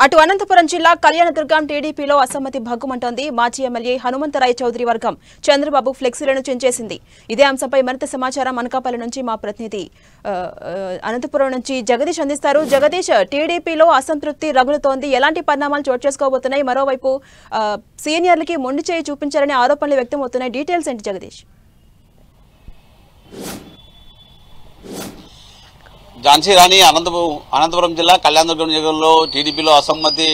అటు అనంతపురం జిల్లా కళ్యాణదుర్గం టీడీపీలో అసమ్మతి భగ్గుమంటోంది. మాజీ ఎమ్మెల్యే హనుమంతరాయ చౌదరి వర్గం చంద్రబాబు ఫ్లెక్సీలను చించేసింది. ఇదే అంశంపై మరింత సమాచారం అనకాపల్లి నుంచి మా ప్రతినిధి అనంతపురం నుంచి జగదీష్ అందిస్తారు. జగదీష్, టీడీపీలో అసంతృప్తి రగులుతోంది. ఎలాంటి పరిణామాలు చోటు చేసుకోబోతున్నాయి? మరోవైపు సీనియర్లకి మొండి చేయి చూపించారనే ఆరోపణలు వ్యక్తమవుతున్నాయి. డీటెయిల్స్ ఏంటి జగదీష్? ఝాన్సీ రాణి అనంతపురం జిల్లా కళ్యాణదుర్గం నియోజకవర్గంలో టీడీపీలో అసమ్మతి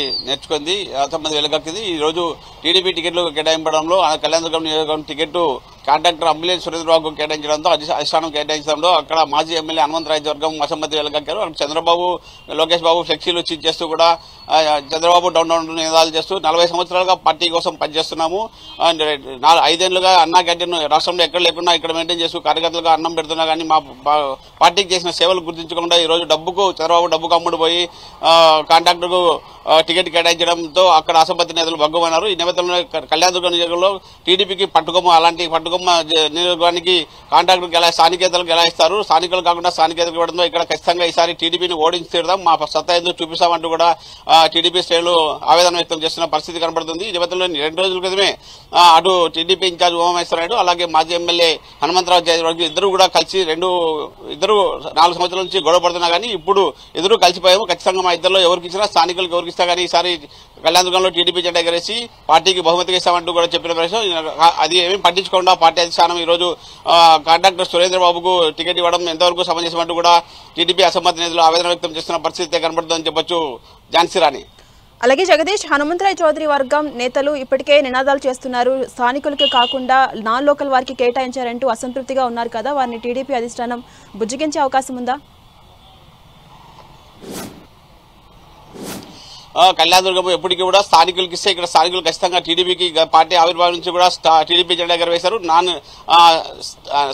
వెలుగక్కింది. ఈ రోజు టీడీపీ టికెట్లు కేటాయించడంలో కళ్యాణదుర్గం నియోజకవర్గం టికెట్ కాంట్రాక్టర్ అంబులెన్స్ సురేంద్రబాబు కేటాయించడంతో అధిష్టానం కేటాయించడంలో అక్కడ మాజీ ఎమ్మెల్యే హనుమంతరాయ వర్గం అసమ్మతి వెలుగక్కారు. చంద్రబాబు, లోకేష్ బాబు ఫ్లెక్సీలు చేస్తూ కూడా చంద్రబాబు డౌన్ నినాదాలు చేస్తూ 40 సంవత్సరాలుగా పార్టీ కోసం పనిచేస్తున్నాము, 5 ఏళ్లుగా అన్నా క్యాంటీన్ రాష్ట్రంలో ఎక్కడ లేకుండా ఇక్కడ మెయింటైన్ చేస్తూ కార్యకర్తలుగా అన్నం పెడుతున్నా కానీ మా పార్టీకి చేసిన సేవలు గుర్తించకుండా ఈ రోజు చంద్రబాబు డబ్బుకు అమ్ముడు పోయి కాంట్రాక్టర్కు టికెట్ కేటాయించడంతో అక్కడ అసమ్మతి నేతలు భగ్గుమన్నారు. ఈ నేపథ్యంలో కళ్యాణదుర్గం నియోజకవర్గంలో టీడీపీకి అలాంటి పట్టుకొమ్మ నియోజకవర్గానికి కాంట్రాక్టర్కి స్థానికేతలకు ఎలా ఇస్తారు, స్థానికులు కాకుండా స్థానికేతలకు ఇవ్వడంతో ఇక్కడ ఖచ్చితంగా ఈసారి టీడీపీని ఓడించి తీరుదాం, మా సత్తా ఎందుకు చూపిస్తామంటూ కూడా టీడీపీ శ్రేణులు ఆవేదన వ్యక్తం చేస్తున్న పరిస్థితి కనబడుతుంది. ఈ నేపథ్యంలో 2 రోజుల క్రితమే అటు టీడీపీ ఇన్ఛార్జ్ ఉమామహేశ్వర నాయుడు అలాగే మాజీ ఎమ్మెల్యే హనుమంతరావు ఇద్దరు కూడా కలిసి 4 సంవత్సరాల నుంచి గొడవ పడుతున్నా కానీ ఇప్పుడు ఎదురు కలిసిపోయాము, ఖచ్చితంగా మా ఇద్దరులో ఎవరికి ఇచ్చినా స్థానికులకు ఎవరికి ఇస్తా కానీ ఈసారి కళ్యాణదుర్గంలో టీడీపీ జెండా ఎగరేసి పార్టీకి బహుమతిగా ఇస్తామంటూ కూడా చెప్పిన ప్రశ్న అది ఏమీ పట్టించుకోకుండా పార్టీ అధిష్టానం ఈ రోజు కాంట్రాక్టర్ సురేంద్రబాబుకు టికెట్ ఇవ్వడం ఎంతవరకు సమంజసమంటూ కూడా టీడీపీ అసమ్మతి నేతలు ఆవేదన వ్యక్తం చేస్తున్న పరిస్థితి కనబడుతుందని చెప్పొచ్చు. ఝాన్సీ రాణి. అలాగే జగదీష్, హనుమంతరాయ చౌదరి వర్గం నేతలు ఇప్పటికే నినాదాలు చేస్తున్నారు. స్థానికులకి కాకుండా నాన్ లోకల్ వారికి కేటాయించారంటూ అసంతృప్తిగా ఉన్నారు కదా, వారిని టీడీపీ అధిష్టానం బుజ్జగించే అవకాశం ఉందా? కళ్యాణదుర్గం ఎప్పటికీ కూడా స్థానికులకి ఇస్తే ఇక్కడ స్థానికులు ఖచ్చితంగా టీడీపీకి పార్టీ ఆవిర్భావం నుంచి కూడా టీడీపీ జెండా ఎగరవేశారు.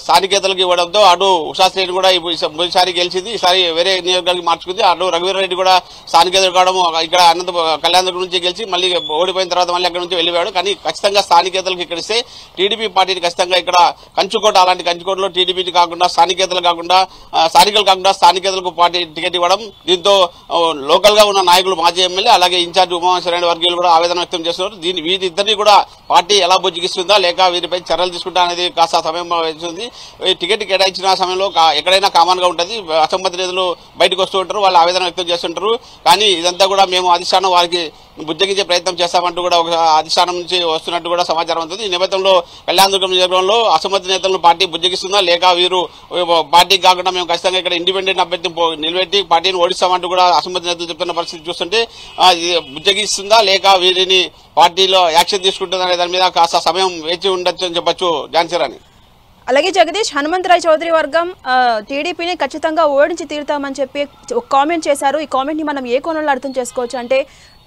స్థానికేతలకు ఇవ్వడంతో అటు ఉషాశ్రేణి కూడా మొదటిసారి గెలిచింది, ఈసారి వేరే నియోజకవర్గానికి మార్చుకుంది. అటు రఘువీరారెడ్డి కూడా స్థానికేతలు కావడం ఇక్కడ కళ్యాణదుర్గం నుంచి గెలిచి మళ్ళీ ఓడిపోయిన తర్వాత మళ్ళీ అక్కడ నుంచి వెళ్ళిపోయాడు. కానీ ఖచ్చితంగా స్థానికేతలకు ఇక్కడ ఇస్తే టీడీపీ పార్టీని ఖచ్చితంగా ఇక్కడ కంచుకోట, అలాంటి కంచుకోటలో టీడీపీ కాకుండా స్థానికులు కాకుండా స్థానికేతలకు పార్టీ టికెట్ ఇవ్వడం, దీంతో లోకల్ గా ఉన్న నాయకులు మాజీ ఎమ్మెల్యే అలాగే ఇన్ఛార్జ్ ఉమామహేశ్వర నాయుడు వర్గీయులు కూడా ఆవేదన వ్యక్తం చేస్తున్నారు. వీరిద్దరిని కూడా పార్టీ ఎలా బుజ్జిగిస్తుందా లేక వీరిపై చర్యలు తీసుకుంటా అనేది కాస్త సమయం వేస్తుంది. టికెట్ కేటాయించిన సమయంలో ఎక్కడైనా కామన్ గా ఉంటుంది, అసమ్మతి నేతలు బయటకు వస్తూ ఉంటారు, వాళ్ళు ఆవేదన వ్యక్తం చేస్తుంటారు. కానీ ఇదంతా కూడా మేము అధిష్టానం వారికి బుజ్జగించే ప్రయత్నం చేస్తామంటూ కూడా ఒక అధిష్టానం నుంచి వస్తున్నట్టు కూడా సమాచారం ఉంటుంది. ఈ నేపథ్యంలో కళ్యాణదుర్గం నియోజకవర్గంలో అసమ్మతి నేతలను పార్టీ బుజ్జగిస్తుందా లేక వీరు పార్టీకి కాకుండా మేము ఖచ్చితంగా ఇక్కడ ఇండిపెండెంట్ అభ్యర్థి నిలబెట్టి పార్టీని ఓడిస్తామంటూ కూడా అసమ్మతి నేతలు చెప్తున్న పరిస్థితి చూస్తుంటే బుజ్జగిస్తుందా లేక వీరిని పార్టీలో యాక్షన్ తీసుకుంటుందా అనే దాని మీద కాస్త సమయం వేచి ఉండొచ్చు అని చెప్పొచ్చు. ఝాన్సీ రాణి. అలాగే జగదీష్, హనుమంతరాయ చౌదరి వర్గం టీడీపీని ఖచ్చితంగా ఓడించి తీరుతామని చెప్పి ఒక కామెంట్ చేశారు. ఈ కామెంట్ ని మనం ఏ కోణంలో అర్థం చేసుకోవచ్చు? అంటే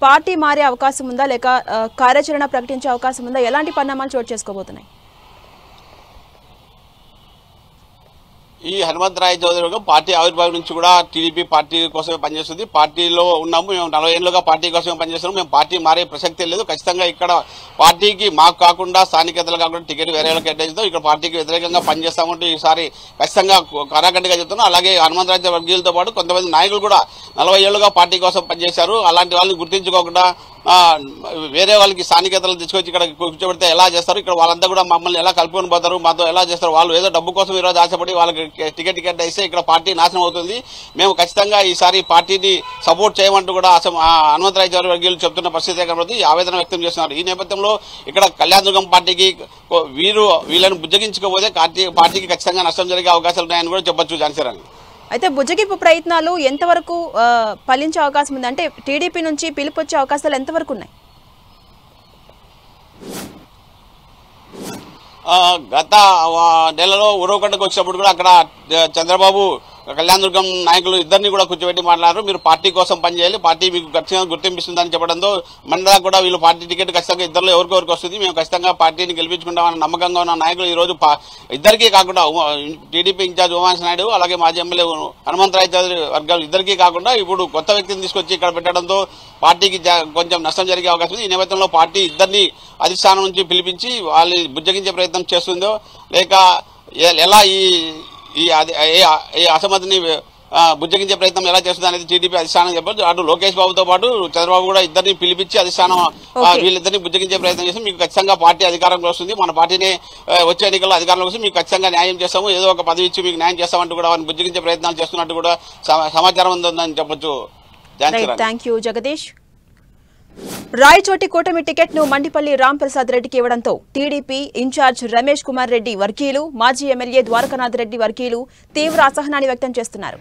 పార్టీ మారే అవకాశం ఉందా లేక కార్యాచరణ ప్రకటించే అవకాశం ఉందా? ఎలాంటి పరిణామాలు చోటు చేసుకోబోతున్నాయి? ఈ హనుమంతరాయ చౌదరి వర్గం పార్టీ ఆవిర్భావం నుంచి కూడా టీడీపీ పార్టీ కోసమే పనిచేస్తుంది. పార్టీలో ఉన్నాము, మేము 40 ఏళ్లుగా పార్టీ కోసమే పనిచేస్తున్నాము, మేము పార్టీ మారే ప్రసక్తే లేదు. ఖచ్చితంగా ఇక్కడ పార్టీకి మాకు కాకుండా స్థానికేతలు కాకుండా టికెట్ వేరే కేటాయిస్తాం, ఇక్కడ పార్టీకి వ్యతిరేకంగా పనిచేస్తామంటూ ఈసారి ఖచ్చితంగా కరాఖండిగా చెప్తున్నాం. అలాగే హనుమంతరాయ వర్గీయులతో పాటు కొంతమంది నాయకులు కూడా 40 ఏళ్లుగా పార్టీ కోసం పనిచేశారు, అలాంటి వాళ్ళని గుర్తించుకోకుండా వేరే వాళ్ళకి స్థానికేతలు తీసుకొచ్చి ఇక్కడ కూర్చోబెడితే ఎలా చేస్తారు, ఇక్కడ వాళ్ళంతా కూడా మమ్మల్ని ఎలా కలుపుకొని పోతారు, మాతో ఎలా చేస్తారు, వాళ్ళు ఏదో డబ్బు కోసం ఈరోజు ఆశపడి వాళ్ళకి టికెట్ ఇస్తే ఇక్కడ పార్టీ నాశనం అవుతుంది. మేము ఖచ్చితంగా ఈసారి పార్టీని సపోర్ట్ చేయమంటూ కూడా హనుమంతరాయ చౌదరి వర్గీయులు చెప్తున్న పరిస్థితి కనబడుతుంది, ఆవేదన వ్యక్తం చేస్తున్నారు. ఈ నేపథ్యంలో ఇక్కడ కళ్యాణదుర్గం పార్టీకి వీళ్ళని బుజ్జగించకపోతే పార్టీకి ఖచ్చితంగా నష్టం జరిగే అవకాశాలు ఉన్నాయని కూడా చెప్పొచ్చు. ఝాన్సీ రాణి. అయితే బుజ్జగింపు ప్రయత్నాలు ఎంతవరకు ఫలించే అవకాశం ఉంది? అంటే టీడీపీ నుంచి పిలుపు వచ్చే అవకాశాలు ఎంతవరకు ఉన్నాయి? గత నెలలో ఉరవకొండకు వచ్చినప్పుడు కూడా అక్కడ చంద్రబాబు కళ్యాణదుర్గం నాయకులు ఇద్దరిని కూడా కూర్చోబెట్టి మాట్లాడారు. మీరు పార్టీ కోసం పనిచేయాలి, పార్టీ మీకు ఖచ్చితంగా గుర్తింపిస్తుందని చెప్పడంతో మండలా కూడా వీళ్ళు పార్టీ టికెట్ ఖచ్చితంగా ఇద్దరులో ఎవరికొరికి వస్తుంది, మేము ఖచ్చితంగా పార్టీని గెలిపించుకుంటామని నమ్మకంగా ఉన్న నాయకులు ఈ రోజు ఇద్దరికీ కాకుండా టీడీపీ ఇన్ఛార్జ్ ఉమామహేశ్వర నాయుడు అలాగే మాజీ ఎమ్మెల్యే హనుమంతరాయ చౌదరి వర్గాలు ఇద్దరికీ కాకుండా ఇప్పుడు కొత్త వ్యక్తిని తీసుకొచ్చి ఇక్కడ పెట్టడంతో పార్టీకి కొంచెం నష్టం జరిగే అవకాశం ఉంది. ఈ నేపథ్యంలో పార్టీ ఇద్దరిని అధిష్టానం నుంచి పిలిపించి వాళ్ళు బుజ్జగించే ప్రయత్నం చేస్తుందో లేక ఎలా ఈ అసమ్మతిని బుజ్జగించే ప్రయత్నం ఎలా చేస్తుంది అనేది టీడీపీ అధిష్టానం చెప్పారు. అటు లోకేష్ బాబుతో పాటు చంద్రబాబు కూడా ఇద్దరిని పిలిపించి అధిష్టానం వీళ్ళిద్దరిని బుజ్జగించే ప్రయత్నం చేసి మీకు ఖచ్చితంగా పార్టీ అధికారంలో వస్తుంది, మన పార్టీనే వచ్చే ఎన్నికల్లో అధికారంలో వస్తుంది, మీకు ఖచ్చితంగా న్యాయం చేస్తాము, ఏదో ఒక పదవి ఇచ్చి మీకు న్యాయం చేస్తామంటూ కూడా వారిని బుజ్జగించే ప్రయత్నాలు చేస్తున్నట్టు కూడా సమాచారం ఉందని చెప్పొచ్చు. Thank you Jagadish. రాయచోటి కూటమి టికెట్ ను మండిపల్లి రాంప్రసాద్ రెడ్డికి ఇవ్వడంతో టీడీపీ ఇన్ఛార్జ్ రమేష్ కుమార్ రెడ్డి వర్గీయులు, మాజీ ఎమ్మెల్యే ద్వారకానాథ్ రెడ్డి వర్గీయులు తీవ్ర అసహనాన్ని వ్యక్తం చేస్తున్నారు.